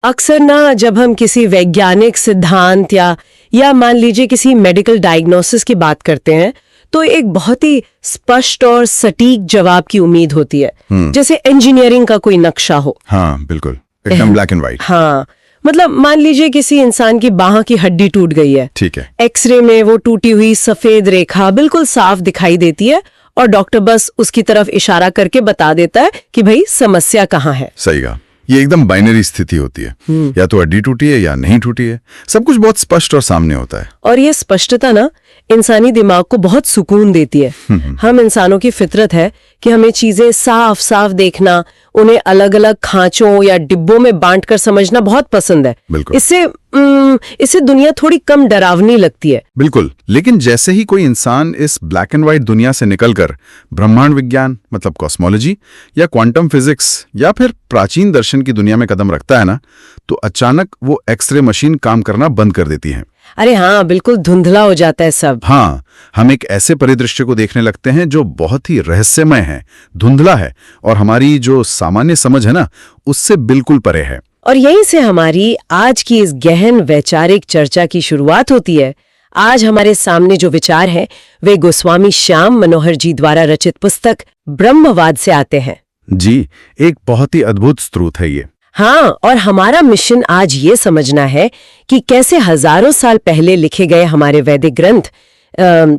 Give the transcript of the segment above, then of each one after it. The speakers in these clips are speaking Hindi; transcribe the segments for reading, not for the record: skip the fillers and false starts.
अक्सर ना जब हम किसी वैज्ञानिक सिद्धांत या मान लीजिए किसी मेडिकल डायग्नोसिस की बात करते हैं तो एक बहुत ही स्पष्ट और सटीक जवाब की उम्मीद होती है, जैसे इंजीनियरिंग का कोई नक्शा हो। हाँ बिल्कुल, एकदम ब्लैक एंड व्हाइट। हाँ, मतलब मान लीजिए किसी इंसान की बाह की हड्डी टूट गई है, ठीक है, एक्सरे में वो टूटी हुई सफेद रेखा बिल्कुल साफ दिखाई देती है और डॉक्टर बस उसकी तरफ इशारा करके बता देता है कि भाई समस्या कहाँ है। सही कहा। ये एकदम बाइनरी स्थिति होती है, या तो हड्डी टूटी है या नहीं टूटी है, सब कुछ बहुत स्पष्ट और सामने होता है। और ये स्पष्टता ना इंसानी दिमाग को बहुत सुकून देती है। हम इंसानों की फितरत है कि हमें चीजें साफ साफ देखना, उन्हें अलग अलग खांचों या डिब्बों में बांटकर समझना बहुत पसंद है। बिल्कुल। इससे दुनिया थोड़ी कम डरावनी लगती है। बिल्कुल, लेकिन जैसे ही कोई इंसान इस ब्लैक एंड व्हाइट दुनिया से निकलकर ब्रह्मांड विज्ञान मतलब कॉस्मोलॉजी या क्वांटम फिजिक्स या फिर प्राचीन दर्शन की दुनिया में कदम रखता है ना, तो अचानक वो एक्सरे मशीन काम करना बंद कर देती है। अरे हाँ, बिल्कुल धुंधला हो जाता है सब। हाँ, हम एक ऐसे परिदृश्य को देखने लगते हैं जो बहुत ही रहस्यमय है, धुंधला है और हमारी जो सामान्य समझ है ना उससे बिल्कुल परे है। और यहीं से हमारी आज की इस गहन वैचारिक चर्चा की शुरुआत होती है। आज हमारे सामने जो विचार हैं वे गोस्वामी श्याम मनोहर जी द्वारा रचित पुस्तक ब्रह्मवाद से आते हैं। जी, एक बहुत ही अद्भुत स्रोत है ये। हाँ, और हमारा मिशन आज ये समझना है कि कैसे हजारों साल पहले लिखे गए हमारे वैदिक ग्रंथ,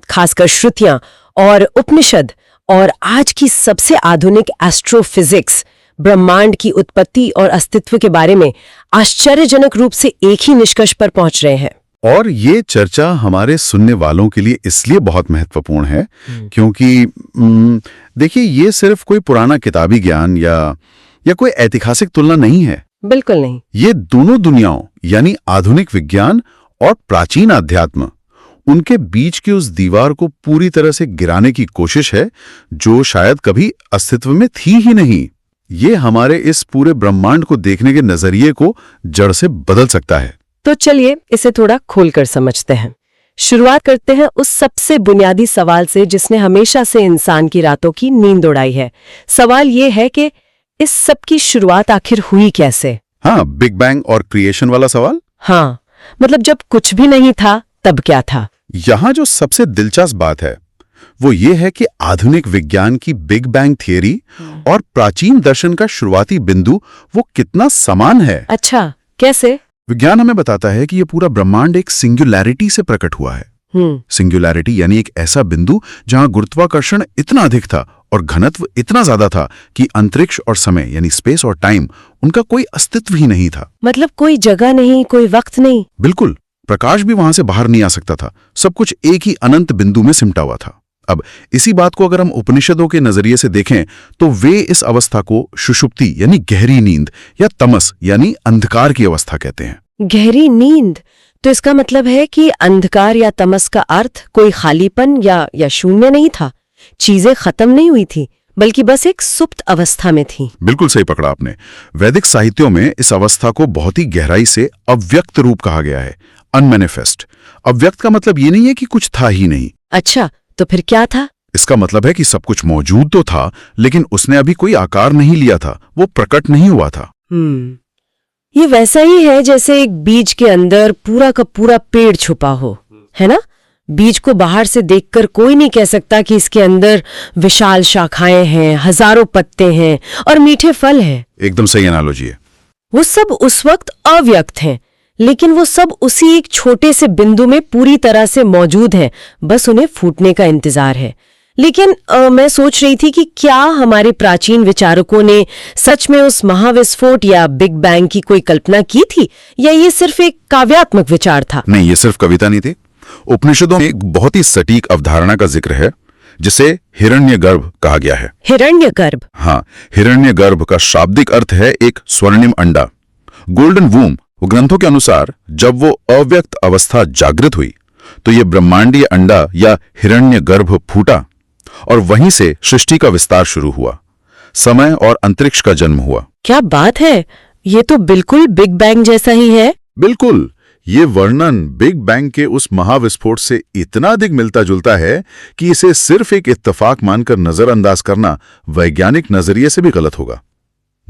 खासकर श्रुतियां और उपनिषद, और आज की सबसे आधुनिक एस्ट्रोफिजिक्स ब्रह्मांड की उत्पत्ति और अस्तित्व के बारे में आश्चर्यजनक रूप से एक ही निष्कर्ष पर पहुंच रहे हैं। और ये चर्चा हमारे सुनने वालों के लिए इसलिए बहुत महत्वपूर्ण है क्योंकि देखिए, ये सिर्फ कोई पुराना किताबी ज्ञान या कोई ऐतिहासिक तुलना नहीं है। बिल्कुल नहीं। ये दोनों दुनियाओं यानी आधुनिक विज्ञान और प्राचीन अध्यात्म, उनके बीच की उस दीवार को पूरी तरह से गिराने की कोशिश है जो शायद कभी अस्तित्व में थी ही नहीं। ये हमारे इस पूरे ब्रह्मांड को देखने के नजरिए को जड़ से बदल सकता है। तो चलिए इसे थोड़ा खोलकर समझते हैं। शुरुआत करते हैं उस सबसे बुनियादी सवाल से जिसने हमेशा से इंसान की रातों की नींद उड़ाई है। सवाल ये है कि इस सब की शुरुआत आखिर हुई कैसे? हाँ, बिग बैंग और क्रिएशन वाला सवाल। हाँ, मतलब जब कुछ भी नहीं था तब क्या था? यहाँ जो सबसे दिलचस्प बात है वो ये है कि आधुनिक विज्ञान की बिग बैंग थियरी और प्राचीन दर्शन का शुरुआती बिंदु वो कितना समान है। अच्छा, कैसे? विज्ञान हमें बताता है कि ये पूरा ब्रह्मांड एक सिंगुलैरिटी से प्रकट हुआ है। सिंगुलैरिटी यानी एक ऐसा बिंदु जहां गुरुत्वाकर्षण इतना अधिक था और घनत्व इतना ज्यादा था कि अंतरिक्ष और समय यानी स्पेस और टाइम उनका कोई अस्तित्व ही नहीं था। मतलब कोई जगह नहीं, कोई वक्त नहीं। बिल्कुल, प्रकाश भी वहां से बाहर नहीं आ सकता था। सब कुछ एक ही अनंत बिंदु में सिमटा हुआ था। अब इसी बात को अगर हम उपनिषदों के नजरिए से देखें तो वे इस अवस्था को सुषुप्ति यानी गहरी नींद या तमस यानी अंधकार की अवस्था कहते हैं। गहरी नींद, तो इसका मतलब है कि अंधकार या तमस का अर्थ कोई खालीपन या शून्य नहीं था। चीजें खत्म नहीं हुई थी बल्कि बस एक सुप्त अवस्था में थी। बिल्कुल सही पकड़ा आपने। वैदिक साहित्यों में इस अवस्था को बहुत ही गहराई से अव्यक्त रूप कहा गया है, अनमैनिफेस्ट। अव्यक्त का मतलब ये नहीं है कि कुछ था ही नहीं। अच्छा, तो फिर क्या था? इसका मतलब है कि सब कुछ मौजूद तो था लेकिन उसने अभी कोई आकार नहीं लिया था, वो प्रकट नहीं हुआ था। ये वैसा ही है जैसे एक बीज के अंदर पूरा का पूरा पेड़ छुपा हो, है ना? बीज को बाहर से देखकर कोई नहीं कह सकता कि इसके अंदर विशाल शाखाएं हैं, हजारों पत्ते हैं और मीठे फल हैं। एकदम सही एनालॉजी है। वो सब उस वक्त अव्यक्त हैं, लेकिन वो सब उसी एक छोटे से बिंदु में पूरी तरह से मौजूद हैं, बस उन्हें फूटने का इंतजार है। लेकिन मैं सोच रही थी कि क्या हमारे प्राचीन विचारकों ने सच में उस महाविस्फोट या बिग बैंग की कोई कल्पना की थी या ये सिर्फ एक काव्यात्मक विचार था? नहीं, ये सिर्फ कविता नहीं थी। उपनिषदों में एक बहुत ही सटीक अवधारणा का जिक्र है जिसे हिरण्यगर्भ कहा गया है। हिरण्यगर्भ? हाँ, हिरण्यगर्भ का शाब्दिक अर्थ है एक स्वर्णिम अंडा, गोल्डन वूम। ग्रंथों के अनुसार जब वो अव्यक्त अवस्था जागृत हुई तो ये ब्रह्मांडीय अंडा या हिरण्यगर्भ फूटा और वहीं से सृष्टि का विस्तार शुरू हुआ, समय और अंतरिक्ष का जन्म हुआ। क्या बात है, ये तो बिल्कुल बिग बैंग जैसा ही है। बिल्कुल, ये वर्णन बिग बैंग के उस महाविस्फोट से इतना अधिक मिलता जुलता है कि इसे सिर्फ एक इत्तेफाक मानकर नजरअंदाज करना वैज्ञानिक नजरिए से भी गलत होगा।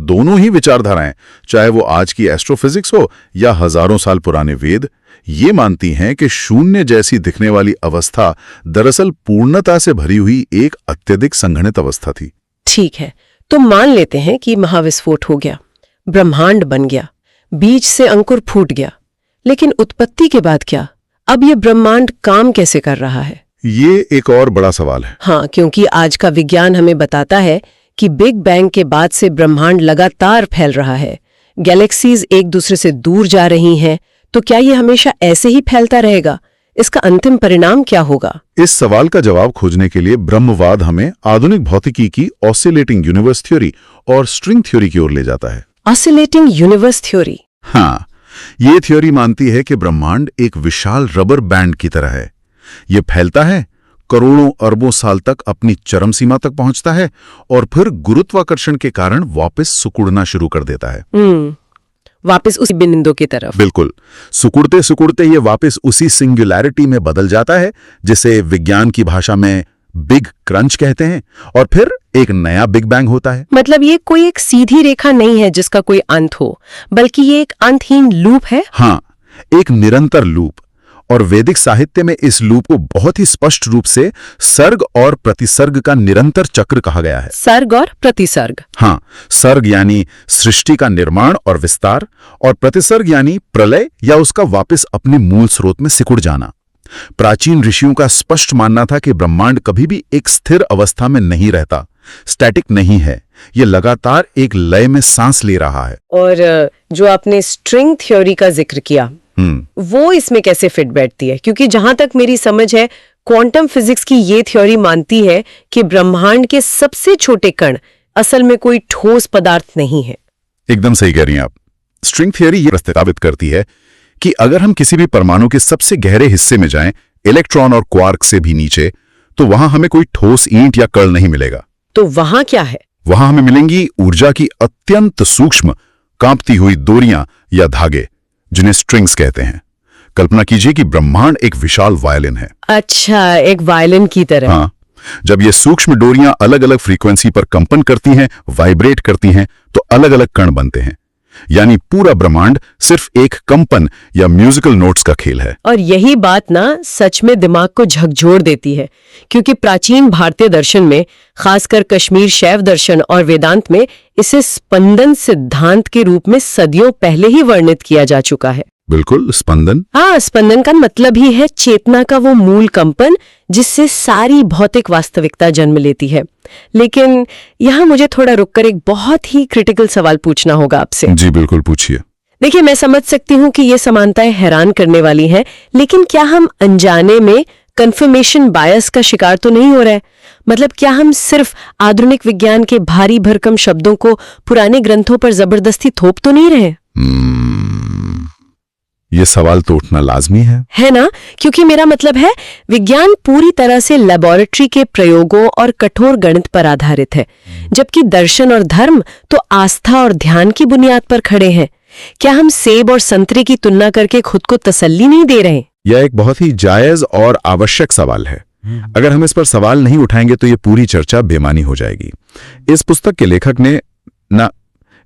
दोनों ही विचारधाराएं, चाहे वो आज की एस्ट्रोफिजिक्स हो या हजारों साल पुराने वेद, ये मानती हैं कि शून्य जैसी दिखने वाली अवस्था दरअसल पूर्णता से भरी हुई एक अत्यधिक संघनित अवस्था थी। ठीक है, तो मान लेते हैं कि महाविस्फोट हो गया, ब्रह्मांड बन गया, बीज से अंकुर फूट गया, लेकिन उत्पत्ति के बाद क्या? अब ये ब्रह्मांड काम कैसे कर रहा है? ये एक और बड़ा सवाल है। हाँ, क्योंकि आज का विज्ञान हमें बताता है कि बिग बैंग के बाद से ब्रह्मांड लगातार फैल रहा है, गैलेक्सीज एक दूसरे से दूर जा रही हैं, तो क्या ये हमेशा ऐसे ही फैलता रहेगा? इसका अंतिम परिणाम क्या होगा? इस सवाल का जवाब खोजने के लिए ब्रह्मवाद हमें आधुनिक भौतिकी की ऑसिलेटिंग यूनिवर्स थ्योरी और स्ट्रिंग थ्योरी की ओर ले जाता है। Oscillating universe theory? हाँ, ये थ्योरी मानती है कि ब्रह्मांड एक विशाल रबर बैंड की तरह है। ये फैलता है, करोड़ों अरबों साल तक अपनी चरम सीमा तक पहुंचता है और फिर गुरुत्वाकर्षण के कारण वापस सिकुड़ना शुरू कर देता है। वापस उसी बिंदु की तरफ। बिल्कुल, सिकुड़ते सिकुड़ते ये वापस उसी सिंगुलैरिटी में बदल जाता है, जिसे विज्ञान की भाषा में बिग क्रंच कहते हैं, और फिर एक नया बिग बैंग होता है। मतलब ये कोई एक सीधी रेखा नहीं है जिसका कोई अंत हो, बल्कि ये एक अंतहीन लूप है। हाँ, एक निरंतर लूप। और वैदिक साहित्य में इस लूप को बहुत ही स्पष्ट रूप से सर्ग और प्रतिसर्ग का निरंतर चक्र कहा गया है। सर्ग और प्रतिसर्ग? हाँ, सर्ग यानी सृष्टि का निर्माण और विस्तार, और प्रतिसर्ग यानी प्रलय या उसका वापस अपने मूल स्रोत में सिकुड़ जाना। प्राचीन ऋषियों का स्पष्ट मानना था कि ब्रह्मांड कभी भी एक स्थिर अवस्था में नहीं रहता, स्टैटिक नहीं है, ये लगातार एक लय में सांस ले रहा है। और जो आपने स्ट्रिंग थ्योरी का जिक्र किया, वो इसमें कैसे फिट बैठती है? क्योंकि जहां तक मेरी समझ है, क्वांटम फिजिक्स की ये थ्योरी मानती है कि ब्रह्मांड के सबसे छोटे कण असल में कोई ठोस पदार्थ नहीं है। एकदम सही कह रही हैं आप। स्ट्रिंग थ्योरी ये प्रस्तावित करती है कि अगर हम किसी भी परमाणु के सबसे गहरे हिस्से में जाएं, इलेक्ट्रॉन और क्वार्क से भी नीचे, तो वहां हमें कोई ठोस ईंट या कण नहीं मिलेगा। तो वहां क्या है? वहां हमें मिलेंगी ऊर्जा की अत्यंत सूक्ष्म कांपती हुई डोरियां या धागे, जिन्हें स्ट्रिंग्स कहते हैं। कल्पना कीजिए कि ब्रह्मांड एक विशाल वायलिन है। अच्छा, एक वायलिन की तरह। हाँ, जब ये सूक्ष्म डोरियां अलग अलग फ्रीक्वेंसी पर कंपन करती हैं, वाइब्रेट करती हैं, तो अलग अलग कण बनते हैं। यानी पूरा ब्रह्मांड सिर्फ एक कंपन या म्यूजिकल नोट्स का खेल है। और यही बात ना सच में दिमाग को झकझोर देती है, क्योंकि प्राचीन भारतीय दर्शन में, खासकर कश्मीर शैव दर्शन और वेदांत में, इसे स्पंदन सिद्धांत के रूप में सदियों पहले ही वर्णित किया जा चुका है। बिल्कुल, स्पंदन। हाँ, स्पंदन का मतलब ही है चेतना का वो मूल कंपन जिससे सारी भौतिक वास्तविकता जन्म लेती है। लेकिन यहाँ मुझे थोड़ा रुककर एक बहुत ही क्रिटिकल सवाल पूछना होगा आपसे। जी बिल्कुल, पूछिए। देखिए, मैं समझ सकती हूँ कि ये समानताएं हैरान करने वाली हैं, लेकिन क्या हम अनजाने में कन्फर्मेशन बायस का शिकार तो नहीं हो रहे? मतलब क्या हम सिर्फ आधुनिक विज्ञान के भारी भरकम शब्दों को पुराने ग्रंथों पर जबरदस्ती थोप तो नहीं रहे? ये सवाल तो उठना लाजमी है ना? क्योंकि मेरा मतलब है, विज्ञान पूरी तरह से लेबोरेटरी के प्रयोगों और कठोर गणित पर आधारित है, जबकि दर्शन और धर्म तो आस्था और ध्यान की बुनियाद पर खड़े हैं। क्या हम सेब और संतरे की तुलना करके खुद को तसल्ली नहीं दे रहे? यह एक बहुत ही जायज और आवश्यक सवाल है। अगर हम इस पर सवाल नहीं उठाएंगे तो ये पूरी चर्चा बेमानी हो जाएगी। इस पुस्तक के लेखक ने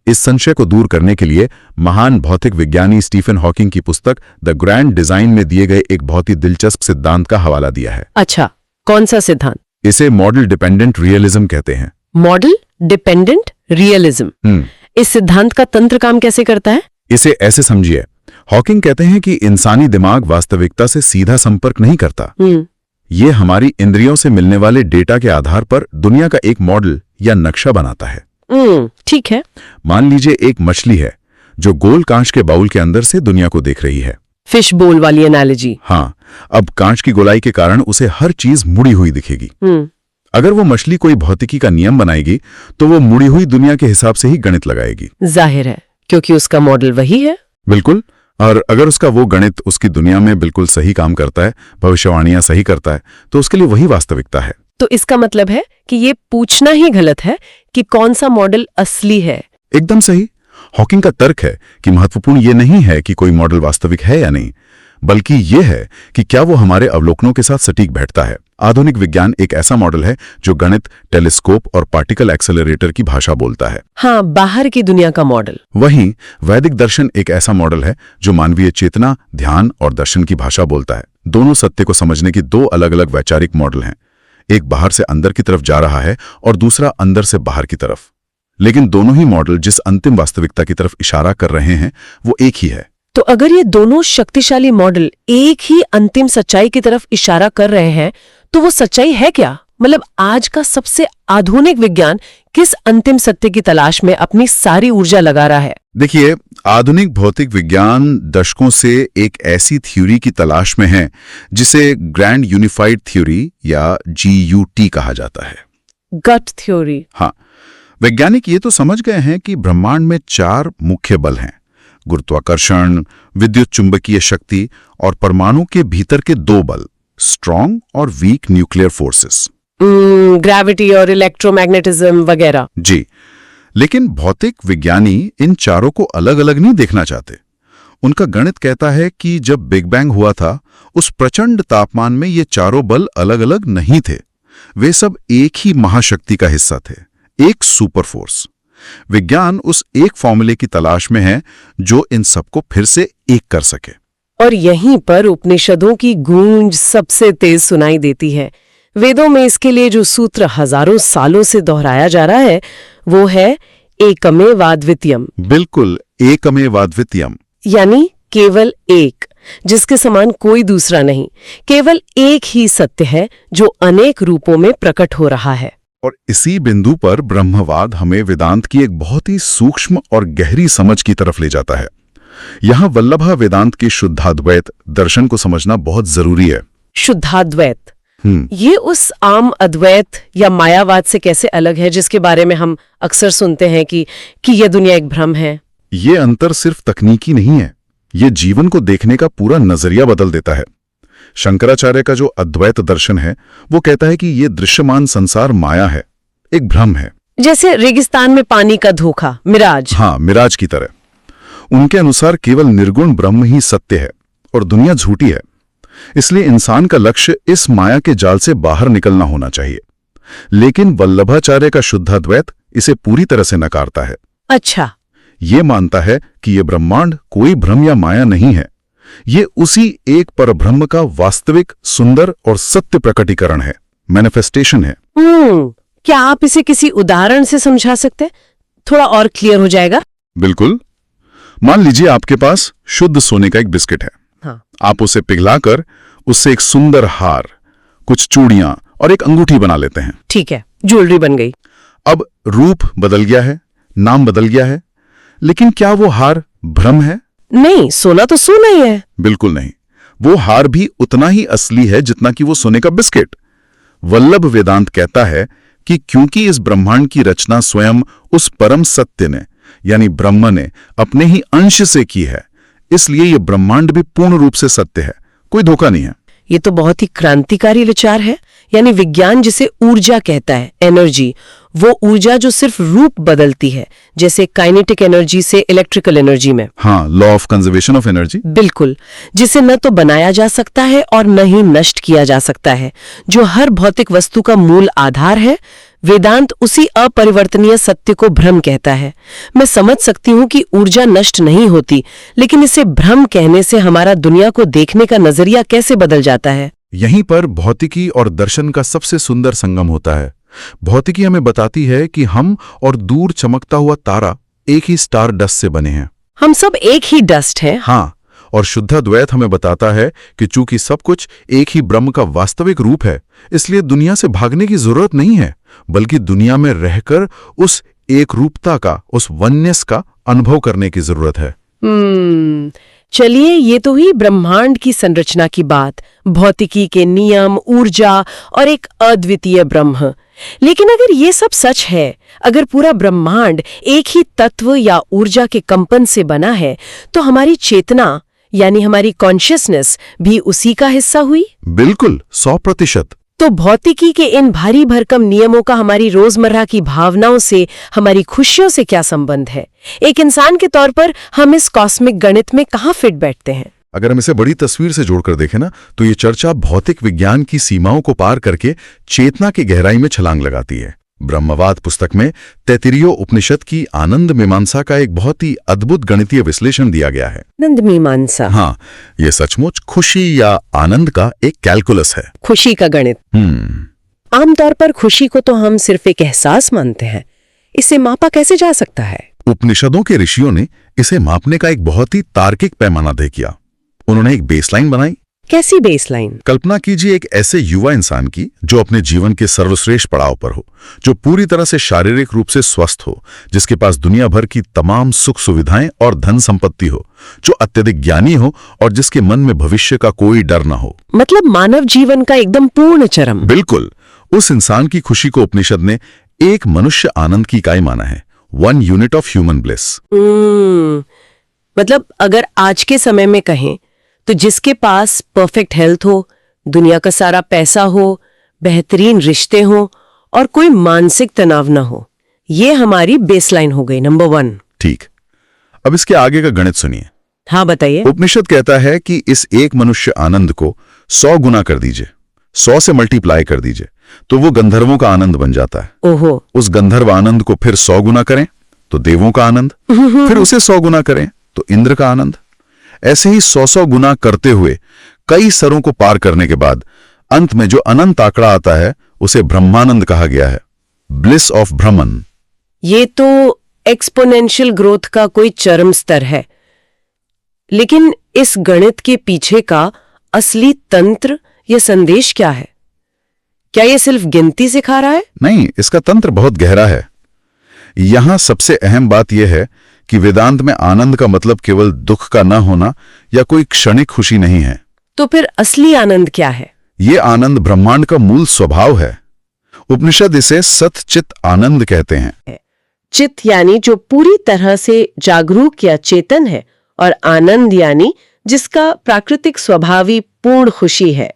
इस संशय को दूर करने के लिए महान भौतिक विज्ञानी स्टीफन हॉकिंग की पुस्तक द ग्रैंड डिजाइन में दिए गए एक बहुत ही दिलचस्प सिद्धांत का हवाला दिया है। अच्छा, कौन सा सिद्धांत? इसे मॉडल डिपेंडेंट रियलिज्म कहते हैं। Model dependent realism? इस सिद्धांत का तंत्र काम कैसे करता है? इसे ऐसे समझिए, हॉकिंग कहते हैं कि इंसानी दिमाग वास्तविकता से सीधा संपर्क नहीं करता। ये हमारी इंद्रियों से मिलने वाले डेटा के आधार पर दुनिया का एक मॉडल या नक्शा बनाता है। ठीक है। मान लीजिए एक मछली है जो गोल कांच के बाउल के अंदर से दुनिया को देख रही है। फिश बोल वाली एनालॉजी। हाँ, अब कांच की गोलाई के कारण उसे हर चीज मुड़ी हुई दिखेगी। अगर वो मछली कोई भौतिकी का नियम बनाएगी तो वो मुड़ी हुई दुनिया के हिसाब से ही गणित लगाएगी। जाहिर है, क्योंकि उसका मॉडल वही है। बिल्कुल, और अगर उसका वो गणित उसकी दुनिया में बिल्कुल सही काम करता है, भविष्यवाणियां सही करता है, तो उसके लिए वही वास्तविकता है। तो इसका मतलब है कि ये पूछना ही गलत है कि कौन सा मॉडल असली है। एकदम सही। हॉकिंग का तर्क है कि महत्वपूर्ण ये नहीं है कि कोई मॉडल वास्तविक है या नहीं, बल्कि ये है कि क्या वो हमारे अवलोकनों के साथ सटीक बैठता है। आधुनिक विज्ञान एक ऐसा मॉडल है जो गणित, टेलीस्कोप और पार्टिकल एक्सेलरेटर की भाषा बोलता है। हाँ, बाहर की दुनिया का मॉडल। वहीं वैदिक दर्शन एक ऐसा मॉडल है जो मानवीय चेतना, ध्यान और दर्शन की भाषा बोलता है। दोनों सत्य को समझने की दो अलग अलग वैचारिक मॉडल हैं। एक बाहर से अंदर की तरफ जा रहा है और दूसरा अंदर से बाहर की तरफ। लेकिन दोनों ही मॉडल जिस अंतिम वास्तविकता की तरफ इशारा कर रहे हैं वो एक ही है। तो अगर ये दोनों शक्तिशाली मॉडल एक ही अंतिम सच्चाई की तरफ इशारा कर रहे हैं, तो वो सच्चाई है क्या? मतलब आज का सबसे आधुनिक विज्ञान किस अंतिम सत्य की तलाश में अपनी सारी ऊर्जा लगा रहा है? देखिए, आधुनिक भौतिक विज्ञान दशकों से एक ऐसी थ्योरी की तलाश में है जिसे ग्रैंड यूनिफाइड थ्योरी या GUT कहा जाता है। गट थ्योरी। हाँ, वैज्ञानिक ये तो समझ गए हैं कि ब्रह्मांड में 4 मुख्य बल हैं: गुरुत्वाकर्षण, विद्युत चुंबकीय शक्ति और परमाणु के भीतर के 2 बल, स्ट्रॉन्ग और वीक न्यूक्लियर फोर्सेस। ग्रेविटी और इलेक्ट्रोमैग्नेटिज्म वगैरह। जी, लेकिन भौतिक विज्ञानी इन चारों को अलग अलग नहीं देखना चाहते। उनका गणित कहता है कि जब बिग बैंग हुआ था, उस प्रचंड तापमान में ये चारों बल अलग अलग नहीं थे। वे सब एक ही महाशक्ति का हिस्सा थे, एक सुपर फोर्स। विज्ञान उस एक फॉर्मूले की तलाश में है जो इन सबको फिर से एक कर सके। और यहीं पर उपनिषदों की गूंज सबसे तेज सुनाई देती है। वेदों में इसके लिए जो सूत्र हजारों सालों से दोहराया जा रहा है वो है एकमेवाद्वितीयम। बिल्कुल, एकमेवाद्वितीयम, यानी केवल एक, जिसके समान कोई दूसरा नहीं। केवल एक ही सत्य है जो अनेक रूपों में प्रकट हो रहा है। और इसी बिंदु पर ब्रह्मवाद हमें वेदांत की एक बहुत ही सूक्ष्म और गहरी समझ की तरफ ले जाता है। यहाँ वल्लभा वेदांत की शुद्धाद्वैत दर्शन को समझना बहुत जरूरी है। शुद्धाद्वैत, ये उस आम अद्वैत या मायावाद से कैसे अलग है जिसके बारे में हम अक्सर सुनते हैं कि यह दुनिया एक भ्रम है? ये अंतर सिर्फ तकनीकी नहीं है, ये जीवन को देखने का पूरा नजरिया बदल देता है। शंकराचार्य का जो अद्वैत दर्शन है वो कहता है कि ये दृश्यमान संसार माया है, एक भ्रम है, जैसे रेगिस्तान में पानी का धोखा, मिराज। हाँ, मिराज की तरह। उनके अनुसार केवल निर्गुण ब्रह्म ही सत्य है और दुनिया झूठी है। इसलिए इंसान का लक्ष्य इस माया के जाल से बाहर निकलना होना चाहिए। लेकिन वल्लभाचार्य का शुद्धाद्वैत इसे पूरी तरह से नकारता है। अच्छा, ये मानता है कि ये ब्रह्मांड कोई भ्रम या माया नहीं है, ये उसी एक परब्रह्म का वास्तविक, सुंदर और सत्य प्रकटीकरण है, मैनिफेस्टेशन है। क्या आप इसे किसी उदाहरण से समझा सकते हैं? थोड़ा और क्लियर हो जाएगा। बिल्कुल। मान लीजिए आपके पास शुद्ध सोने का एक बिस्किट है। हाँ। आप उसे पिघलाकर उससे एक सुंदर हार, कुछ चूड़ियां और एक अंगूठी बना लेते हैं। ठीक है, ज्वेलरी बन गई। अब रूप बदल गया है, नाम बदल गया है, लेकिन क्या वो हार भ्रम है? नहीं, सोना तो सोना ही है। बिल्कुल नहीं, वो हार भी उतना ही असली है जितना कि वो सोने का बिस्किट। वल्लभ वेदांत कहता है कि क्योंकि इस ब्रह्मांड की रचना स्वयं उस परम सत्य ने, यानी ब्रह्म ने अपने ही अंश से की है, इसलिए यह ब्रह्मांड भी पूर्ण रूप से सत्य है, कोई धोखा नहीं है। ये तो बहुत ही क्रांतिकारी विचार है। यानी विज्ञान जिसे ऊर्जा कहता है, एनर्जी, वो ऊर्जा जो सिर्फ रूप बदलती है, जैसे काइनेटिक एनर्जी से इलेक्ट्रिकल एनर्जी में। हाँ, law of conservation of energy. बिल्कुल, जिसे न तो बनाया जा सकता है और न ही नष्ट किया जा सकता है, जो हर भौतिक वस्तु का मूल आधार है। वेदांत उसी अपरिवर्तनीय सत्य को भ्रम कहता है। मैं समझ सकती हूँ कि ऊर्जा नष्ट नहीं होती, लेकिन इसे भ्रम कहने से हमारा दुनिया को देखने का नजरिया कैसे बदल जाता है? यहीं पर भौतिकी और दर्शन का सबसे सुंदर संगम होता है। भौतिकी हमें बताती है कि हम और दूर चमकता हुआ तारा एक ही स्टार डस्ट से बने हैं। हम सब एक ही डस्ट हैं। हाँ, और शुद्धाद्वैत हमें बताता है कि चूंकि सब कुछ एक ही ब्रह्म का वास्तविक रूप है, इसलिए दुनिया से भागने की जरूरत नहीं है, बल्कि दुनिया में रहकर उस एक रूपता का, उस वननेस का अनुभव करने की जरूरत है। चलिए, ये तो ही ब्रह्मांड की संरचना की बात, भौतिकी के नियम, ऊर्जा और एक अद्वितीय ब्रह्म। लेकिन अगर ये सब सच है, अगर पूरा ब्रह्मांड एक ही तत्व या ऊर्जा के कंपन से बना है, तो हमारी चेतना यानी हमारी कॉन्शियसनेस भी उसी का हिस्सा हुई? बिल्कुल, 100%। तो भौतिकी के इन भारी भरकम नियमों का हमारी रोजमर्रा की भावनाओं से, हमारी खुशियों से क्या संबंध है? एक इंसान के तौर पर हम इस कॉस्मिक गणित में कहाँ फिट बैठते हैं? अगर हम इसे बड़ी तस्वीर से जोड़कर देखें ना, तो ये चर्चा भौतिक विज्ञान की सीमाओं को पार करके चेतना की गहराई में छलांग लगाती है। ब्रह्मवाद पुस्तक में तैत्तिरीय उपनिषद की आनंद मीमांसा का एक बहुत ही अद्भुत गणितीय विश्लेषण दिया गया है। आनंद मीमांसा? हाँ, ये सचमुच खुशी या आनंद का एक कैलकुलस है। खुशी का गणित। आमतौर पर खुशी को तो हम सिर्फ एक एहसास मानते हैं, इसे मापा कैसे जा सकता है? उपनिषदों के ऋषियों ने इसे मापने का एक बहुत ही तार्किक पैमाना तय किया। उन्होंने एक बेसलाइन बनाई। कैसी बेसलाइन? कल्पना कीजिए एक ऐसे युवा इंसान की जो अपने जीवन के सर्वश्रेष्ठ पड़ाव पर हो, जो पूरी तरह से शारीरिक रूप से स्वस्थ हो, जिसके पास दुनिया भर की तमाम सुख सुविधाएं और धन संपत्ति हो, जो अत्यधिक ज्ञानी हो और जिसके मन में भविष्य का कोई डर न हो। मतलब मानव जीवन का एकदम पूर्ण चरम। बिल्कुल। उस इंसान की खुशी को उपनिषद ने एक मनुष्य आनंद की इकाई माना है, 1 यूनिट ऑफ ह्यूमन ब्लिस। मतलब अगर आज के समय में कहें तो जिसके पास परफेक्ट हेल्थ हो, दुनिया का सारा पैसा हो, बेहतरीन रिश्ते हो और कोई मानसिक तनाव ना हो, ये हमारी बेसलाइन हो गई, नंबर 1। ठीक। अब इसके आगे का गणित सुनिए। हाँ, बताइए। उपनिषद कहता है कि इस एक मनुष्य आनंद को 100 गुना कर दीजिए, 100 से मल्टीप्लाई कर दीजिए, तो वो गंधर्वों का आनंद बन जाता है। ओहो। उस गंधर्व आनंद को फिर 100 गुना करें तो देवों का आनंद, फिर उसे 100 गुना करें तो इंद्र का आनंद। ऐसे ही 100 गुना करते हुए कई स्तरों को पार करने के बाद अंत में जो अनंत आंकड़ा आता है उसे ब्रह्मानंद कहा गया है, ब्लिस ऑफ ब्रह्मन। ये तो एक्सपोनेंशियल ग्रोथ का कोई चरम स्तर है। लेकिन इस गणित के पीछे का असली तंत्र या संदेश क्या है? क्या ये सिर्फ गिनती सिखा रहा है? नहीं, इसका तंत्र बहुत गहरा है। यहां सबसे अहम बात यह है कि वेदांत में आनंद का मतलब केवल दुख का न होना या कोई क्षणिक खुशी नहीं है। तो फिर असली आनंद क्या है? ये आनंद ब्रह्मांड का मूल स्वभाव है। उपनिषद इसे सत चित आनंद कहते हैं। चित यानी जो पूरी तरह से जागरूक या चेतन है, और आनंद यानी जिसका प्राकृतिक स्वभावी पूर्ण खुशी है।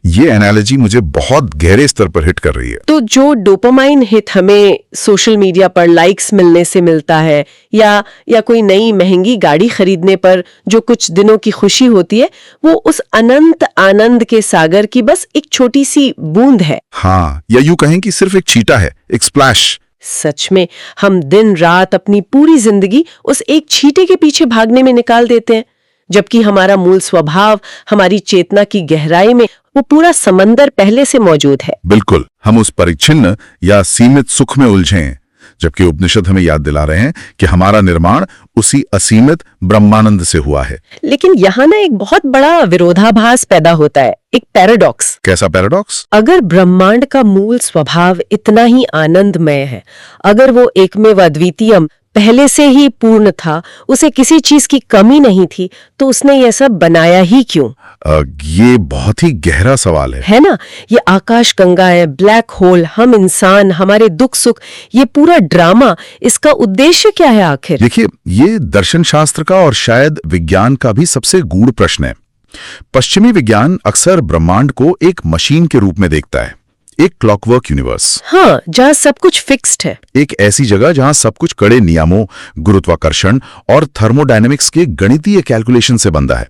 ये एनालॉजी मुझे बहुत गहरे स्तर पर हिट कर रही है। तो जो डोपामाइन हिट हमें सोशल मीडिया पर लाइक्स मिलने से मिलता है, या कोई नई महंगी गाड़ी खरीदने पर जो कुछ दिनों की खुशी होती है, वो उस अनंत आनंद के सागर की बस एक छोटी सी बूंद है। हाँ, या यूं कहें कि सिर्फ एक छींटा है, एक स्प्लैश। सच में हम दिन रात अपनी पूरी जिंदगी उस एक छींटे के पीछे भागने में निकाल देते हैं, जबकि हमारा मूल स्वभाव, हमारी चेतना की गहराई में वो पूरा समंदर पहले से मौजूद है। बिल्कुल, हम उस परिच्छिन्न या सीमित सुख में उलझे हैं, जबकि उपनिषद हमें याद दिला रहे हैं कि हमारा निर्माण उसी असीमित ब्रह्मानंद से हुआ है। लेकिन यहाँ ना एक बहुत बड़ा विरोधाभास पैदा होता है, एक पैराडॉक्स। कैसा पैराडॉक्स? अगर ब्रह्मांड का मूल स्वभाव इतना ही आनंदमय है, अगर वो एकमेव अद्वितीयम पहले से ही पूर्ण था, उसे किसी चीज की कमी नहीं थी, तो उसने ये सब बनाया ही क्यों? ये बहुत ही गहरा सवाल है ना? ये आकाश गंगा है, ब्लैक होल, हम इंसान, हमारे दुख सुख, ये पूरा ड्रामा, इसका उद्देश्य क्या है आखिर? देखिए, ये दर्शन शास्त्र का और शायद विज्ञान का भी सबसे गूढ़ प्रश्न है। पश्चिमी विज्ञान अक्सर ब्रह्मांड को एक मशीन के रूप में देखता है, एक क्लॉकवर्क यूनिवर्स। हाँ, जहाँ सब कुछ फिक्स्ड है। एक ऐसी जगह जहाँ सब कुछ कड़े नियमों, गुरुत्वाकर्षण और थर्मोडायनेमिक्स के गणितीय कैलकुलेशन से बंधा है।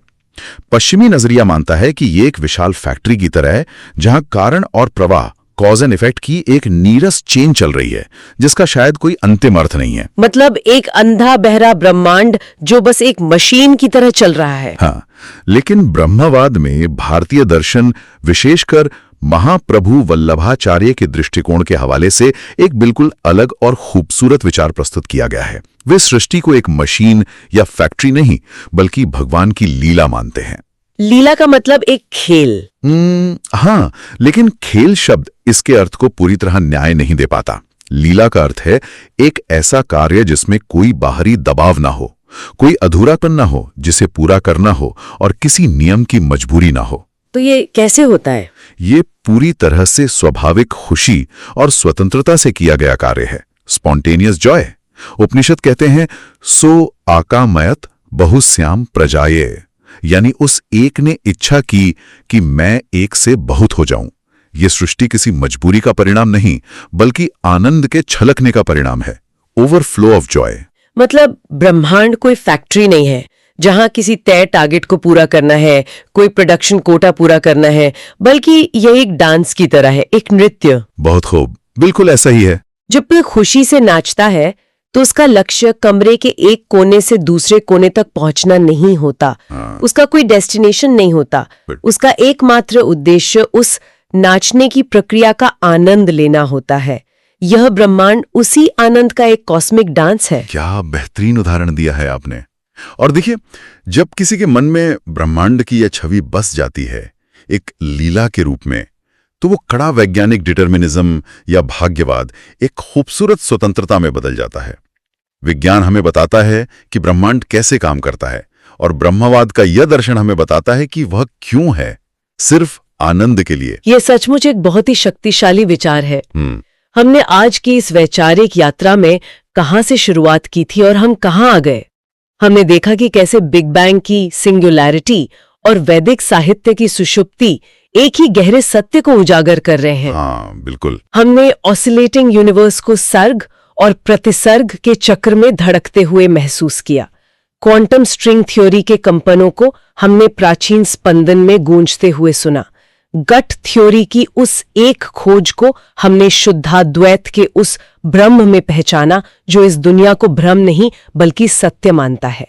पश्चिमी नजरिया मानता है कि ये एक विशाल फैक्ट्री की तरह है, जहां कारण और प्रवाह, कॉज एंड इफेक्ट की एक नीरस चेन चल रही है, जिसका शायद कोई अंतिम अर्थ नहीं है। मतलब एक अंधा बहरा ब्रह्मांड जो बस एक मशीन की तरह चल रहा है। हाँ, लेकिन ब्रह्मवाद में भारतीय दर्शन, विशेषकर महाप्रभु वल्लभाचार्य के दृष्टिकोण के हवाले से एक बिल्कुल अलग और खूबसूरत विचार प्रस्तुत किया गया है। वे सृष्टि को एक मशीन या फैक्ट्री नहीं, बल्कि भगवान की लीला मानते हैं। लीला का मतलब एक खेल। हाँ, लेकिन खेल शब्द इसके अर्थ को पूरी तरह न्याय नहीं दे पाता। लीला का अर्थ है एक ऐसा कार्य जिसमें कोई बाहरी दबाव ना हो, कोई अधूरापन ना हो जिसे पूरा करना हो, और किसी नियम की मजबूरी ना हो। तो ये कैसे होता है? ये पूरी तरह से स्वाभाविक खुशी और स्वतंत्रता से किया गया कार्य है, स्पॉन्टेनियस जॉय। उपनिषद कहते हैं, सो आकामयत बहुश्याम प्रजाये, यानी उस एक ने इच्छा की कि मैं एक से बहुत हो जाऊं। ये सृष्टि किसी मजबूरी का परिणाम नहीं, बल्कि आनंद के छलकने का परिणाम है, ओवरफ्लो ऑफ जॉय। मतलब ब्रह्मांड कोई फैक्ट्री नहीं है जहां किसी तय टारगेट को पूरा करना है, कोई प्रोडक्शन कोटा पूरा करना है, बल्कि यह एक डांस की तरह है, एक नृत्य। बहुत खूब, बिल्कुल ऐसा ही है। जब कोई खुशी से नाचता है तो उसका लक्ष्य कमरे के एक कोने से दूसरे कोने तक पहुंचना नहीं होता। उसका कोई डेस्टिनेशन नहीं होता। उसका एकमात्र उद्देश्य उस नाचने की प्रक्रिया का आनंद लेना होता है। यह ब्रह्मांड उसी आनंद का एक कॉस्मिक डांस है। क्या बेहतरीन उदाहरण दिया है आपने। और देखिए, जब किसी के मन में ब्रह्मांड की यह छवि बस जाती है एक लीला के रूप में, तो वो कड़ा वैज्ञानिक डिटर्मिनिज्म या भाग्यवाद एक खूबसूरत स्वतंत्रता में बदल जाता है। विज्ञान हमें बताता है कि ब्रह्मांड कैसे काम करता है, और ब्रह्मवाद का यह दर्शन हमें बताता है कि वह क्यों है, सिर्फ आनंद के लिए। यह सचमुच एक बहुत ही शक्तिशाली विचार है। हमने आज की इस वैचारिक यात्रा में कहां से शुरुआत की थी और हम कहां आ गए। हमने देखा कि कैसे बिग बैंग की सिंगुलैरिटी और वैदिक साहित्य की सुषुप्ति एक ही गहरे सत्य को उजागर कर रहे हैं। हाँ, बिल्कुल। हमने ऑसिलेटिंग यूनिवर्स को सर्ग और प्रतिसर्ग के चक्र में धड़कते हुए महसूस किया। क्वांटम स्ट्रिंग थ्योरी के कंपनों को हमने प्राचीन स्पंदन में गूंजते हुए सुना। गट थ्योरी की उस एक खोज को हमने शुद्धाद्वैत के उस ब्रह्म में पहचाना जो इस दुनिया को भ्रम नहीं बल्कि सत्य मानता है।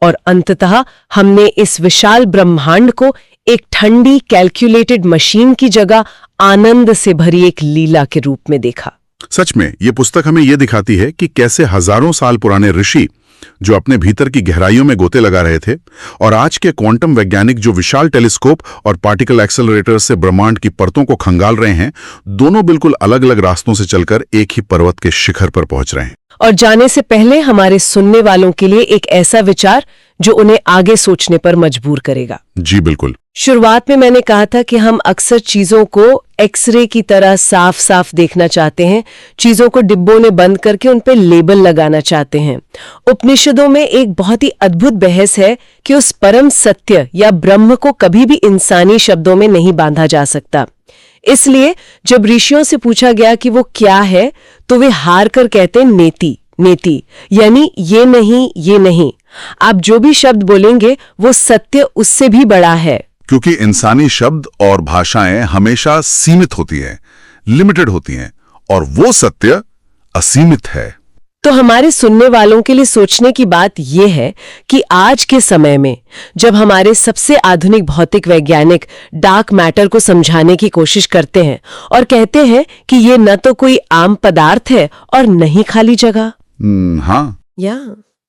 और अंततः हमने इस विशाल ब्रह्मांड को एक ठंडी कैलकुलेटेड मशीन की जगह आनंद से भरी एक लीला के रूप में देखा। सच में ये पुस्तक हमें ये दिखाती है कि कैसे हजारों साल पुराने ऋषि जो अपने भीतर की गहराइयों में गोते लगा रहे थे, और आज के क्वांटम वैज्ञानिक जो विशाल टेलीस्कोप और पार्टिकल एक्सेलरेटर से ब्रह्मांड की परतों को खंगाल रहे हैं, दोनों बिल्कुल अलग अलग रास्तों से चलकर एक ही पर्वत के शिखर पर पहुंच रहे हैं। और जाने से पहले हमारे सुनने वालों के लिए एक ऐसा विचार जो उन्हें आगे सोचने पर मजबूर करेगा। जी बिल्कुल। शुरुआत में मैंने कहा था कि हम अक्सर चीजों को एक्सरे की तरह साफ साफ देखना चाहते हैं, चीजों को डिब्बों में बंद करके उन पर लेबल लगाना चाहते हैं। उपनिषदों में एक बहुत ही अद्भुत बहस है कि उस परम सत्य या ब्रह्म को कभी भी इंसानी शब्दों में नहीं बांधा जा सकता। इसलिए जब ऋषियों से पूछा गया कि वो क्या है, तो वे हार कर कहते नेति नेति, यानी ये नहीं। आप जो भी शब्द बोलेंगे वो सत्य उससे भी बड़ा है। क्योंकि इंसानी शब्द और भाषाएं हमेशा सीमित होती हैं, लिमिटेड होती हैं, और वो सत्य असीमित है। तो हमारे सुनने वालों के लिए सोचने की बात यह है कि आज के समय में जब हमारे सबसे आधुनिक भौतिक वैज्ञानिक डार्क मैटर को समझाने की कोशिश करते हैं और कहते हैं कि ये न तो कोई आम पदार्थ है और न ही खाली जगह, हाँ,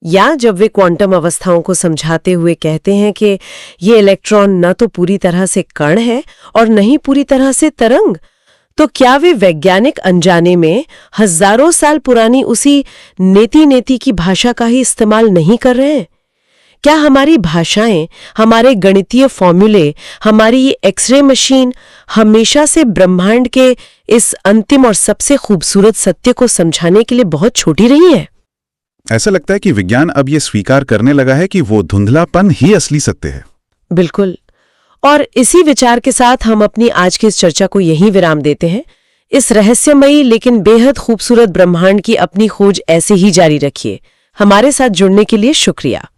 या जब वे क्वांटम अवस्थाओं को समझाते हुए कहते हैं कि ये इलेक्ट्रॉन न तो पूरी तरह से कण है और न ही पूरी तरह से तरंग, तो क्या वे वैज्ञानिक अनजाने में हजारों साल पुरानी उसी नेति की भाषा का ही इस्तेमाल नहीं कर रहे हैं? क्या हमारी भाषाएं, हमारे गणितीय फॉर्मूले, हमारी ये एक्सरे मशीन हमेशा से ब्रह्मांड के इस अंतिम और सबसे खूबसूरत सत्य को समझाने के लिए बहुत छोटी रही हैं? ऐसा लगता है कि विज्ञान अब ये स्वीकार करने लगा है कि वो धुंधलापन ही असली सत्य है। बिल्कुल। और इसी विचार के साथ हम अपनी आज की इस चर्चा को यहीं विराम देते हैं। इस रहस्यमयी लेकिन बेहद खूबसूरत ब्रह्मांड की अपनी खोज ऐसे ही जारी रखिए। हमारे साथ जुड़ने के लिए शुक्रिया।